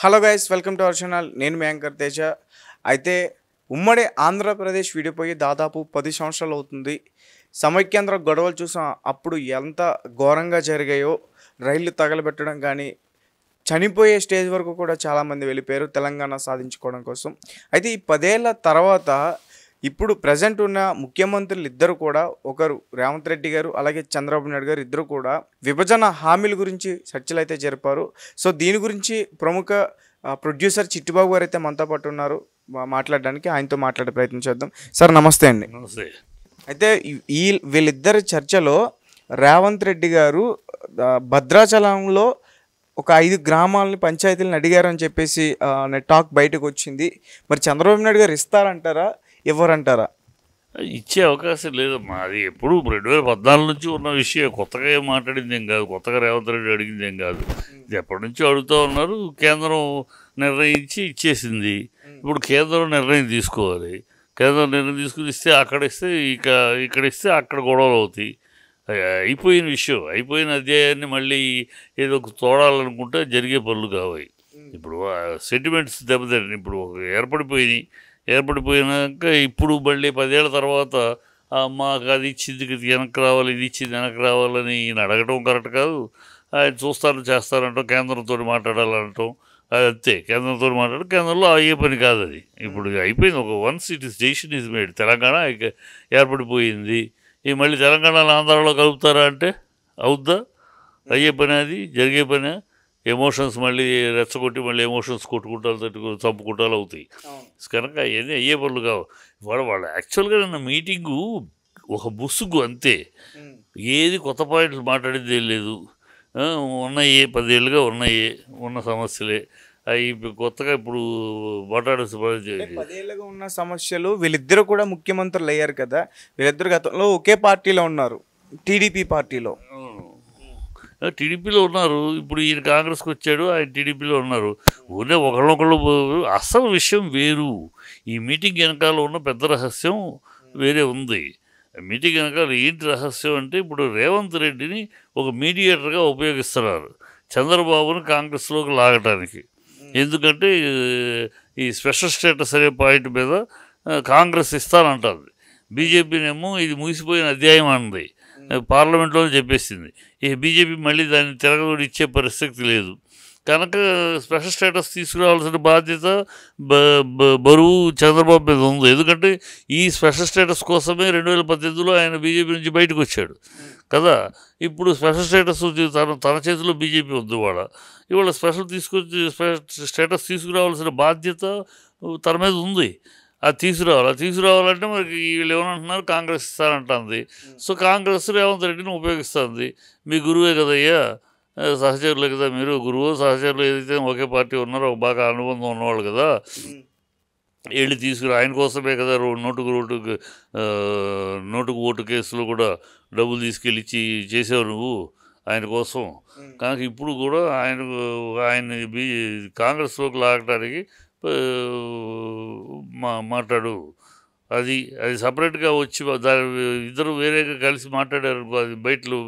Hello guys, welcome to our channel. నేను మీ anchor Teja. అయితే ఉమ్మడి ఆంధ్రప్రదేశ్ విడిపోయి దాదాపు 10 సంవత్సరాలు అవుతుంది. సమైక్యాంధ్ర గొడవలు చూసాం. అప్పుడు ఎంత ఘోరంగా జరిగాయో, రైళ్లు తగలబెట్టడం కానీ, చనిపోయే స్టేజ్ వరకు కూడా చాలామంది వెళ్ళిపోయారు తెలంగాణ సాధించుకోవడం కోసం. అయితే ఈ 10 ఏళ్ల తర్వాత ఇప్పుడు ప్రజెంట్ ఉన్న ముఖ్యమంత్రులు ఇద్దరు కూడా, ఒకరు రేవంత్ రెడ్డి గారు, అలాగే చంద్రబాబు నాయుడు గారు, ఇద్దరు కూడా విభజన హామీల గురించి చర్చలు అయితే జరిపారు. సో దీని గురించి ప్రముఖ ప్రొడ్యూసర్ చిట్టిబాబు గారు అయితే మనతో పాటు ఉన్నారు మాట్లాడడానికి. ఆయనతో మాట్లాడే ప్రయత్నం చేద్దాం. సార్ నమస్తే అండి. నమస్తే. అయితే వీళ్ళిద్దరి చర్చలో రేవంత్ రెడ్డి గారు భద్రాచలంలో ఒక 5 గ్రామాలని పంచాయతీలను అడిగారు అని చెప్పేసి టాక్ బయటకు వచ్చింది. మరి చంద్రబాబు నాయుడు గారు ఇస్తారంటారా, ఇవ్వరంటారా? ఇచ్చే అవకాశం లేదమ్మా. అది ఎప్పుడు 2014 నుంచి ఉన్న విషయం. కొత్తగా ఏం మాట్లాడింది ఏం కాదు, కొత్తగా రేవంత్ రెడ్డి అడిగింది ఏం కాదు. ఇది ఎప్పటి నుంచో అడుగుతూ ఉన్నారు. కేంద్రం నిర్ణయించి ఇచ్చేసింది. ఇప్పుడు కేంద్రం నిర్ణయం తీసుకోవాలి. కేంద్రం నిర్ణయం తీసుకుని ఇస్తే అక్కడ ఇస్తే ఇక్కడ ఇస్తే అక్కడ గొడవలు అవుతాయి. అయిపోయిన విషయం, అయిపోయిన అధ్యాయాన్ని మళ్ళీ ఏదో తోడాలనుకుంటే జరిగే పనులు కావాలి. ఇప్పుడు సెంటిమెంట్స్ దెబ్బతింటాయి. ఇప్పుడు ఏర్పడిపోయినాక ఇప్పుడు మళ్ళీ 10 ఏళ్ళ తర్వాత మాకు అది ఇచ్చింది వెనక్కి రావాలి, ఇది ఇచ్చింది వెనక్కి రావాలని ఈయన అడగటం కరెక్ట్ కాదు. ఆయన చూస్తారు చేస్తారంటాం, కేంద్రంతో మాట్లాడాలంటాం. అది అంతే, కేంద్రంతో మాట్లాడు. కేంద్రంలో అయ్యే పని కాదు అది. ఇప్పుడు అయిపోయింది. Once it is decision is made. Telangana ఏర్పడిపోయింది. ఈ మళ్ళీ తెలంగాణలో ఆంధ్రాలో కలుపుతారా అంటే అవుద్దా? అయ్యే పని అది, జరిగే పని. ఎమోషన్స్ మళ్ళీ రెచ్చగొట్టి మళ్ళీ ఎమోషన్స్ కొట్టుకుంటాలు చంపుకుంటాలు అవుతాయి. కనుక అవన్నీ అయ్యే పనులు కావు. వాళ్ళు యాక్చువల్గా నిన్న మీటింగు ఒక ముసుగు అంతే. ఏది కొత్త పాయింట్లు మాట్లాడేది ఏం లేదు. ఉన్నాయి 10 ఏళ్ళుగా ఉన్న సమస్యలే అవి కొత్తగా ఇప్పుడు మాట్లాడాల్సిన 10 ఏళ్ళుగా ఉన్న సమస్యలు. వీళ్ళిద్దరు కూడా ముఖ్యమంత్రులు అయ్యారు కదా. వీళ్ళిద్దరు గతంలో ఒకే పార్టీలో ఉన్నారు, టీడీపీ పార్టీలో. టీడీపీలో ఉన్నారు. ఇప్పుడు ఈయన కాంగ్రెస్కి వచ్చాడు, ఆయన టీడీపీలో ఉన్నారు. ఊరే ఒకళ్ళొకళ్ళు. అసలు విషయం వేరు. ఈ మీటింగ్ వెనకాల ఉన్న పెద్ద రహస్యం వేరే ఉంది. మీటింగ్ వెనకాల ఏంటి రహస్యం అంటే, ఇప్పుడు రేవంత్ రెడ్డిని ఒక మీడియేటర్గా ఉపయోగిస్తున్నారు చంద్రబాబుని కాంగ్రెస్లోకి లాగటానికి. ఎందుకంటే ఈ స్పెషల్ స్టేటస్ అనే పాయింట్ మీద కాంగ్రెస్ ఇస్తానంటుంది. బీజేపీనేమో ఇది ముగిసిపోయిన అధ్యాయం అన్నది, పార్లమెంట్లోనే చెప్పేసింది. ఈ బీజేపీ మళ్ళీ దాన్ని తిరగదోడి ఇచ్చే పరిస్థితి లేదు. కనుక స్పెషల్ స్టేటస్ తీసుకురావాల్సిన బాధ్యత బరువు చంద్రబాబు మీద ఉంది. ఎందుకంటే ఈ స్పెషల్ స్టేటస్ కోసమే 2018లో ఆయన బీజేపీ నుంచి బయటకు వచ్చాడు కదా. ఇప్పుడు స్పెషల్ స్టేటస్ తన చేతిలో బీజేపీ ఉంది. ఇవాళ స్టేటస్ తీసుకురావాల్సిన బాధ్యత తన మీద ఉంది. అది తీసుకురావాలంటే మనకి వీళ్ళు ఏమనంటున్నారు, కాంగ్రెస్ ఇస్తానంటుంది. సో కాంగ్రెస్ రేవంత్ రెడ్డిని ఉపయోగిస్తుంది. మీ గురువే కదయ్యా, సహచరులే కదా మీరు. గురువు సహచరులు ఏదైతే ఒకే పార్టీ ఉన్నారో, ఒక బాగా అనుబంధం ఉన్నవాళ్ళు కదా, వెళ్ళి తీసుకురా. ఆయన కోసమే కదా నోటుకు ఓటు కేసులో కూడా డబ్బులు తీసుకెళ్ళి చేసావు నువ్వు ఆయన కోసం. కనుక ఇప్పుడు కూడా ఆయన కాంగ్రెస్లోకి లాగటానికి మాట్లాడు. అది సపరేట్గా వచ్చి ఇద్దరు వేరేగా కలిసి మాట్లాడారు, అది బయటలో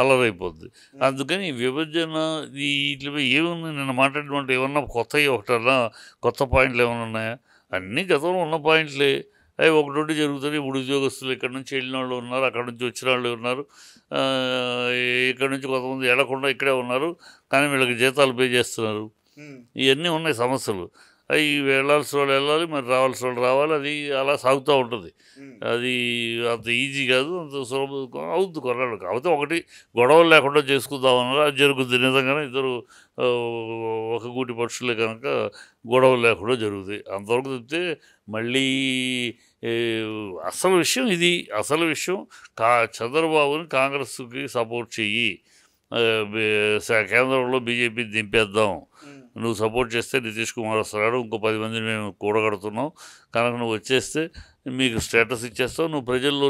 అల్లరైపోద్ది. అందుకని విభజన వీటిపై ఏముంది నిన్న మాట్లాడినట్టు ఏమన్నా కొత్త పాయింట్లు ఏమైనా ఉన్నాయా? అన్నీ గతంలో ఉన్న పాయింట్లే. అవి ఒకటి జరుగుతుంది. ఇప్పుడు ఉద్యోగస్తులు ఇక్కడ నుంచి వెళ్ళిన వాళ్ళు ఉన్నారు, అక్కడ నుంచి వచ్చిన వాళ్ళు ఉన్నారు, ఇక్కడ నుంచి కొంతమంది వెళ్ళకుండా ఇక్కడే ఉన్నారు, కానీ వీళ్ళకి జీతాలు పే చేస్తున్నారు. ఇవన్నీ ఉన్నాయి సమస్యలు. అవి వెళ్ళాల్సిన వాళ్ళు వెళ్ళాలి, మరి రావాల్సిన వాళ్ళు రావాలి. అది అలా సాగుతూ ఉంటుంది. అది అంత ఈజీ కాదు, అంత సులభం అవుతుంది కొన్నాళ్ళు. కాకపోతే ఒకటి గొడవలు లేకుండా చేసుకుందామన్నారు. అది జరుగుతుంది నిజంగానే. ఇద్దరు ఒక గూటి పక్షులే కనుక గొడవలు లేకుండా జరుగుతాయి. అంతవరకు చెప్తే మళ్ళీ అసలు విషయం ఇది. అసలు విషయం చంద్రబాబుని కాంగ్రెస్కి సపోర్ట్ చెయ్యి, కేంద్రంలో బీజేపీని దింపేద్దాం. నువ్వు సపోర్ట్ చేస్తే నితీష్ కుమార్ వస్తున్నాడు, ఇంకో 10 మందిని మేము కూడగడుతున్నాం, కనుక నువ్వు వచ్చేస్తే మీకు స్టేటస్ ఇచ్చేస్తావు. నువ్వు ప్రజల్లో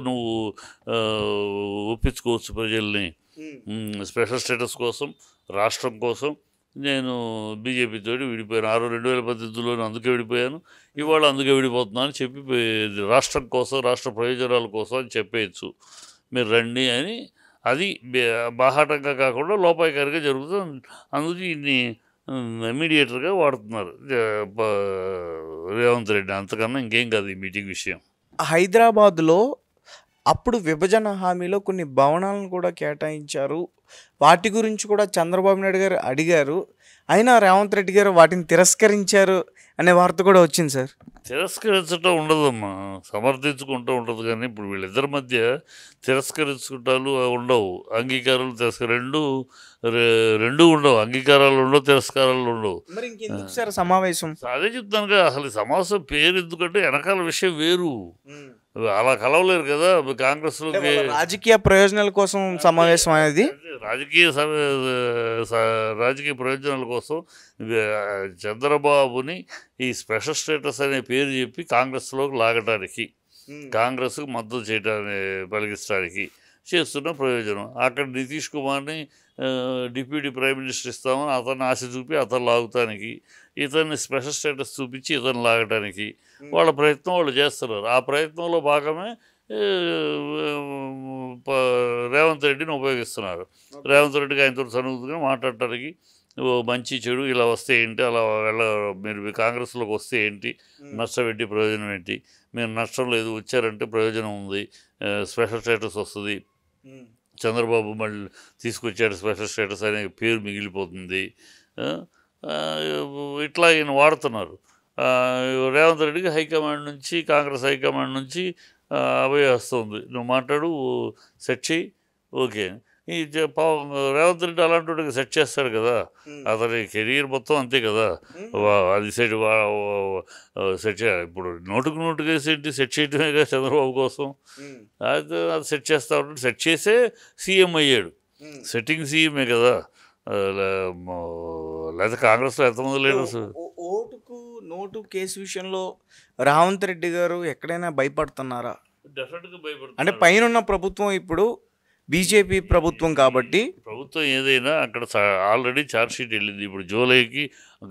ఒప్పించుకోవచ్చు ప్రజల్ని. స్పెషల్ స్టేటస్ కోసం, రాష్ట్రం కోసం నేను బీజేపీతో విడిపోయాను. 2018లోనే అందుకే విడిపోయాను, ఇవాళ అందుకే విడిపోతున్నాను అని చెప్పి రాష్ట్రం కోసం, రాష్ట్ర ప్రయోజనాల కోసం అని చెప్పేయచ్చు. మీరు రండి అని. అది బాహాటంగా కాకుండా లోపాయికారిగా జరుగుతుంది. అందుకే ఇన్ని మీడియేటర్గా వాడుతున్నారు రేవంత్ రెడ్డి. అంతకన్నా ఇంకేం కాదు ఈ మీటింగ్ విషయం. హైదరాబాద్లో అప్పుడు విభజన హామీలో కొన్ని భవనాలను కూడా కేటాయించారు. వాటి గురించి కూడా చంద్రబాబు నాయుడు గారు అడిగారు. అయినా రేవంత్ రెడ్డి గారు వాటిని తిరస్కరించారు అనే వార్త కూడా వచ్చింది సార్. తిరస్కరించటం ఉండదమ్మా, సమర్థించుకుంటూ ఉంటుంది. కానీ ఇప్పుడు వీళ్ళిద్దరి మధ్య తిరస్కరించుకుంటాలు ఉండవు, అంగీకారాలు రెండు ఉండవు. అంగీకారాలు ఉండవు, తిరస్కారాలు ఉండవు. మరి ఇంకెందుకు సార్ సమావేశం? అదే చెప్తాను కదా, అసలు ఈ సమావేశం పేరు ఎందుకంటే వెనకాల విషయం వేరు. అలా కలవలేరు కదా కాంగ్రెస్లోకి. రాజకీయ ప్రయోజనాల కోసం సమావేశం అనేది, రాజకీయ ప్రయోజనాల కోసం చంద్రబాబుని ఈ స్పెషల్ స్టేటస్ అనే పేరు చెప్పి కాంగ్రెస్లోకి లాగటానికి, కాంగ్రెస్కు మద్దతు చేయడానికి, పలికించడానికి చేస్తున్న ప్రయోజనం. అక్కడ నితీష్ కుమార్ని డిప్యూటీ ప్రైమ్ మినిస్టర్ ఇస్తామని అతన్ని ఆశ చూపి అతను లాగుతానికి, ఇతన్ని స్పెషల్ స్టేటస్ చూపించి ఇతను లాగటానికి వాళ్ళ ప్రయత్నం వాళ్ళు చేస్తున్నారు. ఆ ప్రయత్నంలో భాగమే రేవంత్ రెడ్డిని ఉపయోగిస్తున్నారు. రేవంత్ రెడ్డికి ఆయనతో సన్నిహితంగా మాట్లాడటానికి, మంచి చెడు ఇలా వస్తే ఏంటి, అలా మీరు కాంగ్రెస్లోకి వస్తే ఏంటి, నష్టం ఏంటి, ప్రయోజనం ఏంటి, మీరు నష్టం లేదు, వచ్చారంటే ప్రయోజనం ఉంది, స్పెషల్ స్టేటస్ వస్తుంది, చంద్రబాబు మళ్ళీ తీసుకొచ్చాడు స్పెషల్ స్టేటస్ అనే పేరు మిగిలిపోతుంది, ఇట్లా ఈయన వాడుతున్నారు. రేవంత్ రెడ్డికి హైకమాండ్ నుంచి, కాంగ్రెస్ హైకమాండ్ నుంచి అభయ వస్తుంది, నువ్వు మాట్లాడు, సెట్ చేయి, ఓకే. ఈ రేవంత్ రెడ్డి అలాంటి వాడికి సెట్ చేస్తాడు కదా, అతని కెరీర్ మొత్తం అంతే కదా. అది సెట్ చేయాలి. ఇప్పుడు నోటుకు వేసి సెట్ చేయడమే కదా చంద్రబాబు కోసం. అది సెట్ చేస్తా ఉంటాడు. సెట్ చేసే సీఎం అయ్యాడు, సెట్టింగ్ సీఎంఏ కదా. లేదా కాంగ్రెస్లో ఎంతమంది లీడర్స్. ఓటుకు నోటు కేసు విషయంలో రేవంత్ రెడ్డి గారు ఎక్కడైనా భయపడుతున్నారా? డెఫినెట్గా భయపడుతుంది. అంటే పైన ప్రభుత్వం ఇప్పుడు బీజేపీ ప్రభుత్వం కాబట్టి, ప్రభుత్వం ఏదైనా అక్కడ ఆల్రెడీ ఛార్జ్ షీట్ వెళ్ళింది. ఇప్పుడు జూలైకి,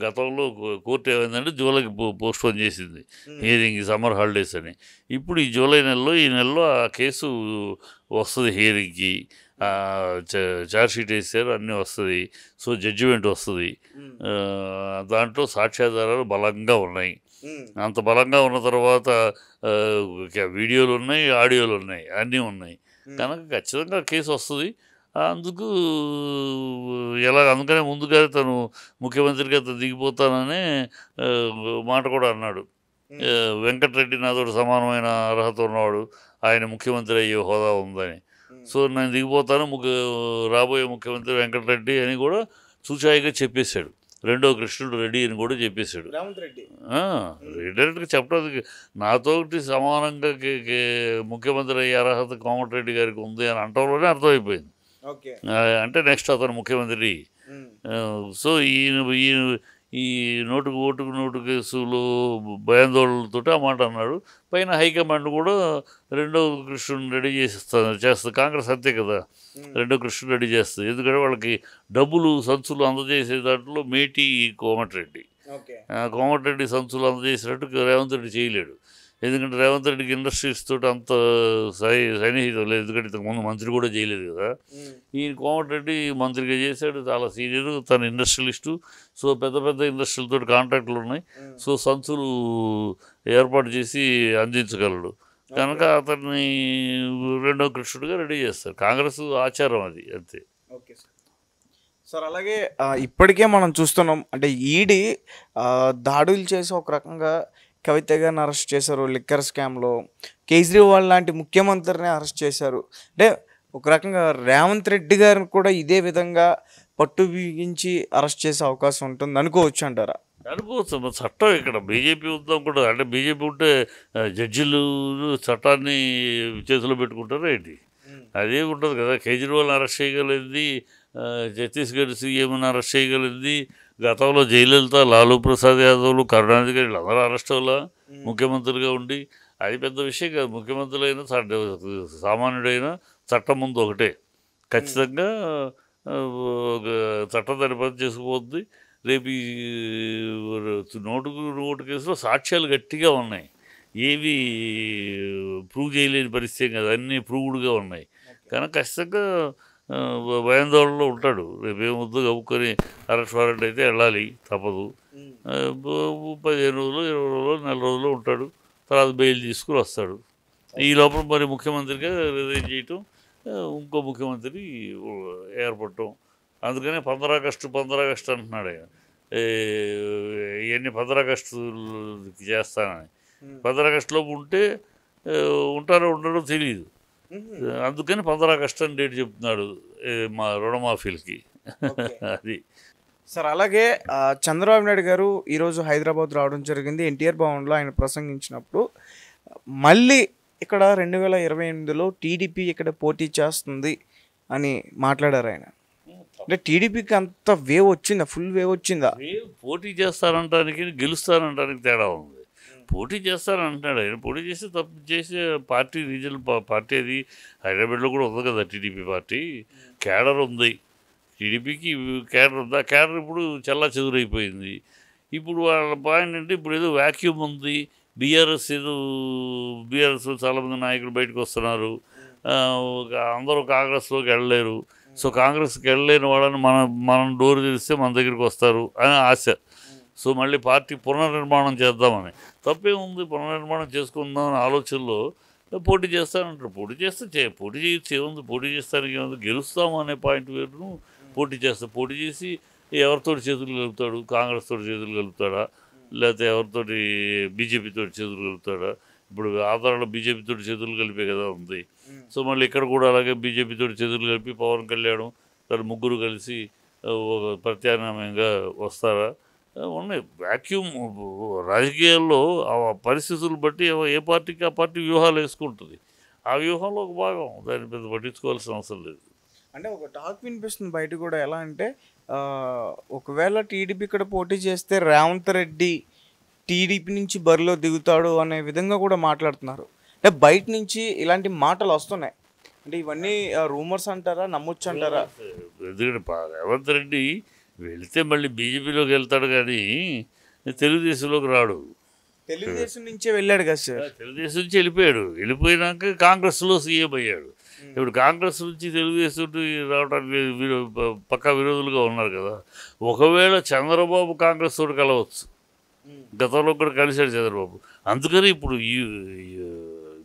గతంలో కోర్టు ఏమైందంటే జూలైకి పోస్ట్పోన్ చేసింది హియరింగ్, సమ్మర్ హాలిడేస్ అని. ఇప్పుడు ఈ జూలై నెలలో, ఈ నెలలో ఆ కేసు వస్తుంది హియరింగ్కి. ఛార్జ్ షీట్ వేసారు, అన్నీ వస్తుంది. సో జడ్జిమెంట్ వస్తుంది. దాంట్లో సాక్ష్యాధారాలు బలంగా ఉన్నాయి. అంత బలంగా ఉన్న తర్వాత వీడియోలు ఉన్నాయి, ఆడియోలు ఉన్నాయి, అన్నీ ఉన్నాయి కనుక ఖచ్చితంగా కేసు వస్తుంది. అందుకు అందుకనే ముందుగానే తను ముఖ్యమంత్రిగా దిగిపోతాననే మాట కూడా అన్నాడు. వెంకటరెడ్డి నాతో సమానమైన అర్హత ఉన్నవాడు, ఆయన ముఖ్యమంత్రి అయ్యే హోదా ఉందని. సో నేను దిగిపోతాను, రాబోయే ముఖ్యమంత్రి వెంకటరెడ్డి అని కూడా సూచాయిగా చెప్పేశాడు. రెండో కృష్ణుడు రెడ్డి అని కూడా చెప్పేశాడు. డైరెక్ట్గా చెప్పడం, నాతోటి సమానంగా ముఖ్యమంత్రి అయ్యే అర్హత కోమటిరెడ్డి గారికి ఉంది అని అంటంలోనే అర్థమైపోయింది. అంటే నెక్స్ట్ అతను ముఖ్యమంత్రి. సో ఈ ఓటుకు కేసులు భయాందోళనలతో ఆ మాట అన్నాడు. పైన హైకమాండ్ కూడా రెండో కృష్ణుని రెడీ చేస్తుంది. కాంగ్రెస్ అంతే కదా, రెండో కృష్ణుని రెడీ చేస్తుంది. ఎందుకంటే వాళ్ళకి డబ్బులు సంచులు అందజేసే దాంట్లో మేటి కోమటిరెడ్డి సంచులు అందజేసినట్టు రేవంత్ రెడ్డి చేయలేడు. ఎందుకంటే రేవంత్ రెడ్డికి ఇండస్ట్రీస్ తోటి అంత సన్నిహితం లేదు. ఎందుకంటే ఇంతకుముందు మంత్రి కూడా చేయలేదు కదా. ఈయన కోమటిరెడ్డి మంత్రిగా చేశాడు, చాలా సీనియర్, తన ఇండస్ట్రియలిస్టు. సో పెద్ద పెద్ద ఇండస్ట్రీలతో కాంట్రాక్టులు ఉన్నాయి. సో సంచులు ఏర్పాటు చేసి అందించగలడు కనుక అతన్ని రెండో కృష్ణుడిగా రెడీ చేస్తారు. కాంగ్రెస్ ఆచారం అది, అంతే. Okay sir. అలాగే ఇప్పటికే మనం చూస్తున్నాం, అంటే ఈడీ దాడులు చేసి ఒక రకంగా కవిత గారిని అరెస్ట్ చేశారు లిక్కర్ స్కామ్లో. కేజ్రీవాల్ లాంటి ముఖ్యమంత్రిని అరెస్ట్ చేశారు. అంటే ఒక రకంగా రేవంత్ రెడ్డి గారిని కూడా ఇదే విధంగా పట్టు బిగించి అరెస్ట్ చేసే అవకాశం ఉంటుంది అనుకోవచ్చు అంటారా? అనుకోవచ్చు. చట్టం ఇక్కడ బీజేపీ ఉందాం కూడా, అంటే బీజేపీ ఉంటే జడ్జిలు చట్టాన్ని చేతిలో పెట్టుకుంటారా ఏంటి? అదే ఉంటుంది కదా. కేజ్రీవాల్ని అరెస్ట్ చేయగలిగింది, ఛత్తీస్గఢ్ సీఎంని అరెస్ట్ చేయగలిగింది. గతంలో జయలలిత, లాలూ ప్రసాద్ యాదవ్లు, కరుణానిధి గారు వీళ్ళందరూ అరెస్ట్ వల్ల ముఖ్యమంత్రిగా ఉండి, అది పెద్ద విషయం కాదు. ముఖ్యమంత్రులైనా సామాన్యుడైనా చట్టం ముందు ఒకటే. ఖచ్చితంగా చట్టం దాని పని చేసుకుపోతుంది. రేపు ఈ నోటు కేసులో సాక్ష్యాలు గట్టిగా ఉన్నాయి, ఏవి ప్రూవ్ చేయలేని పరిస్థితి కాదు, అన్నీ ప్రూవ్డ్గా ఉన్నాయి కనుక ఖచ్చితంగా భయాందోళనలో ఉంటాడు. రేపు ఏమొద్దు కప్పుకొని అరెస్ట్ వారెంట్ అయితే వెళ్ళాలి తప్పదు. 15 రోజులు 20 రోజులు నెల రోజులు ఉంటాడు. తర్వాత బెయిల్ తీసుకుని వస్తాడు. ఈ లోపల మరి ముఖ్యమంత్రిగా రిజైన్ చేయటం, ఇంకో ముఖ్యమంత్రి ఏర్పడటం. అందుకనే 15 ఆగస్టు అంటున్నాడు ఆయన. ఇవన్నీ 15 ఆగస్టు చేస్తానని. 15 ఆగస్టులోపు ఉంటే ఉంటారో ఉండడో తెలియదు. అందుకని 15 ఆగస్టు అని డేట్ చెప్తున్నాడు మా రుణమాఫీలకి. అది సార్. అలాగే చంద్రబాబు నాయుడు గారు ఈరోజు హైదరాబాద్ రావడం జరిగింది. ఎన్టీఆర్ భవన్లో ఆయన ప్రసంగించినప్పుడు మళ్ళీ ఇక్కడ 2028లో టీడీపీ ఇక్కడ పోటీ చేస్తుంది అని మాట్లాడారు ఆయన. అంటే టీడీపీకి అంత వేవ్ వచ్చిందా? ఫుల్ వేవ్ వచ్చిందా? పోటీ చేస్తారంటానికి గెలుస్తారంటానికి తేడా ఉంది. పోటీ చేస్తారంటున్నాడు ఆయన. పోటీ చేస్తే తప్పు చేసే పార్టీ రీజనల్ పార్టీ అది హైదరాబాద్లో కూడా ఉంది కదా టీడీపీ పార్టీ. క్యాడర్ ఉంది టీడీపీకి. క్యాడర్ ఉంది. ఆ క్యాడర్ ఇప్పుడు చల్లా చెదురైపోయింది. ఇప్పుడు వాళ్ళ పాయింట్ అంటే ఇప్పుడు ఏదో వ్యాక్యూమ్ ఉంది. బీఆర్ఎస్ చాలామంది నాయకులు బయటకు వస్తున్నారు. అందరూ కాంగ్రెస్లోకి వెళ్ళలేరు. సో కాంగ్రెస్కి వెళ్ళలేని వాళ్ళని మనం డోర్ తెరిస్తే మన దగ్గరికి వస్తారు అని ఆశ. సో మళ్ళీ పార్టీ పునర్నిర్మాణం చేద్దామని. తప్పేముంది, పునర్నిర్మాణం చేసుకుందాం అనే ఆలోచనలో పోటీ చేస్తానంటారు. పోటీ చేయొచ్చు, ఏముంది, పోటీ చేస్తానికి ఏముంది, గెలుస్తాము అనే పాయింట్ వేరును పోటీ చేసి ఎవరితో చేతులు కలుపుతాడు? కాంగ్రెస్ తోటి చేతులు కలుపుతాడా, లేకపోతే ఎవరితోటి బీజేపీతో చేతులు కలుపుతాడా? ఇప్పుడు ఆంధ్రాలో బీజేపీతో చేతులు కలిపే కదా ఉంది. సో మళ్ళీ ఇక్కడ కూడా అలాగే బీజేపీతో చేతులు కలిపి పవన్ కళ్యాణ్ తను ముగ్గురు కలిసి ఒక ప్రత్యామ్నాయంగా వస్తారా? ఉన్నాయి. వ్యాక్యూమ్ రాజకీయాల్లో ఆ పరిస్థితులు బట్టి ఏ పార్టీకి ఆ పార్టీ వ్యూహాలు వేసుకుంటుంది. ఆ వ్యూహంలో ఒక భాగం. దాన్ని పెద్ద పట్టించుకోవాల్సిన అవసరం లేదు. అంటే ఒక టాక్ వినిపిస్తుంది బయట కూడా. ఎలా అంటే ఒకవేళ టీడీపీ ఇక్కడ పోటీ చేస్తే రేవంత్ రెడ్డి టీడీపీ నుంచి బరిలో దిగుతాడు అనే విధంగా కూడా మాట్లాడుతున్నారు. అంటే బయట నుంచి ఇలాంటి మాటలు వస్తున్నాయి. అంటే ఇవన్నీ రూమర్స్ అంటారా, నమ్మొచ్చు అంటారా? ఎందుకంటే రేవంత్ రెడ్డి వెళితే మళ్ళీ బీజేపీలోకి వెళ్తాడు కానీ తెలుగుదేశంలోకి రాడు. తెలుగుదేశం నుంచే వెళ్ళాడు కదా సార్. తెలుగుదేశం నుంచి వెళ్ళిపోయినాక కాంగ్రెస్లో సీఎం అయ్యాడు. ఇప్పుడు కాంగ్రెస్ నుంచి తెలుగుదేశం రావడానికి పక్కా విరోధులుగా ఉన్నారు కదా. ఒకవేళ చంద్రబాబు కాంగ్రెస్ తోటి కలవచ్చు. గతంలో కూడా కలిశాడు చంద్రబాబు. అందుకని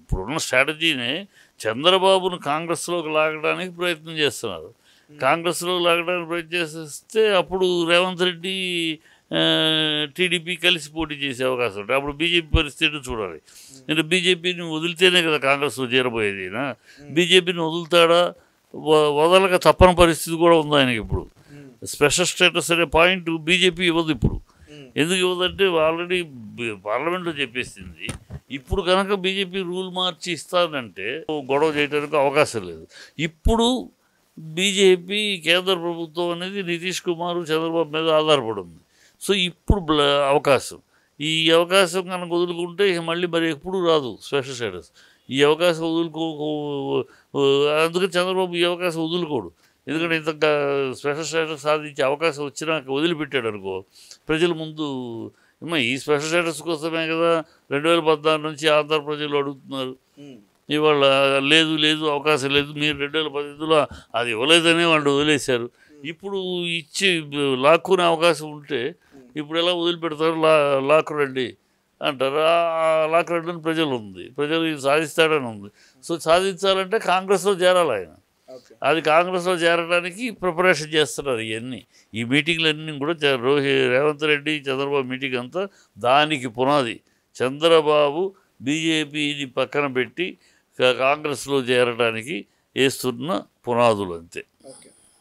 ఇప్పుడున్న స్ట్రాటజీనే చంద్రబాబును కాంగ్రెస్లోకి లాగడానికి ప్రయత్నం చేస్తున్నారు. కాంగ్రెస్లో లాగడానికి ప్రయత్నం చేస్తే అప్పుడు రేవంత్ రెడ్డి టీడీపీ కలిసి పోటీ చేసే అవకాశం ఉంటుంది. అప్పుడు బీజేపీ పరిస్థితి చూడాలి. అంటే బీజేపీని వదిలితేనే కదా కాంగ్రెస్లో చేరబోయేది. బీజేపీని వదులుతాడా, వదలక తప్పని పరిస్థితి కూడా ఉంది ఆయనకి. ఇప్పుడు స్పెషల్ స్టేటస్ అనే పాయింట్ బీజేపీ ఇవ్వదు. ఇప్పుడు ఎందుకు ఇవ్వదంటే ఆల్రెడీ పార్లమెంట్లో చెప్పేసింది. ఇప్పుడు కనుక బీజేపీ రూల్ మార్చి ఇస్తానంటే గొడవ చేయడానికి అవకాశం లేదు. ఇప్పుడు బీజేపీ కేంద్ర ప్రభుత్వం అనేది నితీష్ కుమార్ చంద్రబాబు మీద ఆధారపడి ఉంది. సో ఇప్పుడు అవకాశం, ఈ అవకాశం కనుక వదులుకుంటే మళ్ళీ మరి ఎప్పుడు రాదు స్పెషల్ స్టేటస్. ఈ అవకాశం అందుకని చంద్రబాబు ఈ అవకాశం వదులుకోడు. ఎందుకంటే ఇంత స్పెషల్ స్టేటస్ సాధించే అవకాశం వచ్చినాక వదిలిపెట్టాడు అనుకో, ప్రజల ముందు ఈ స్పెషల్ స్టేటస్ కోసమే కదా 2014 నుంచి ఆంధ్ర ప్రజలు అడుగుతున్నారు. ఇవాళ లేదు అవకాశం లేదు, మీరు 2018లో అది ఇవ్వలేదనే వాళ్ళు వదిలేశారు. ఇప్పుడు ఇచ్చి లాక్కునే అవకాశం ఉంటే ఇప్పుడు ఎలా వదిలిపెడతారు? లాక్కురండి అంటారు. లాక్కురండి ప్రజలు ఉంది, ప్రజలు సాధిస్తాడని ఉంది. సో సాధించాలంటే కాంగ్రెస్లో చేరాలి ఆయన. అది కాంగ్రెస్లో చేరడానికి ప్రిపరేషన్ చేస్తున్నారు. ఇవన్నీ ఈ మీటింగ్లన్నీ కూడా రేవంత్ రెడ్డి చంద్రబాబు మీటింగ్ అంతా దానికి పునాది. చంద్రబాబు బీజేపీని పక్కన పెట్టి కాంగ్రెస్లో చేరడానికి వేస్తున్న పునాదులు అంతే.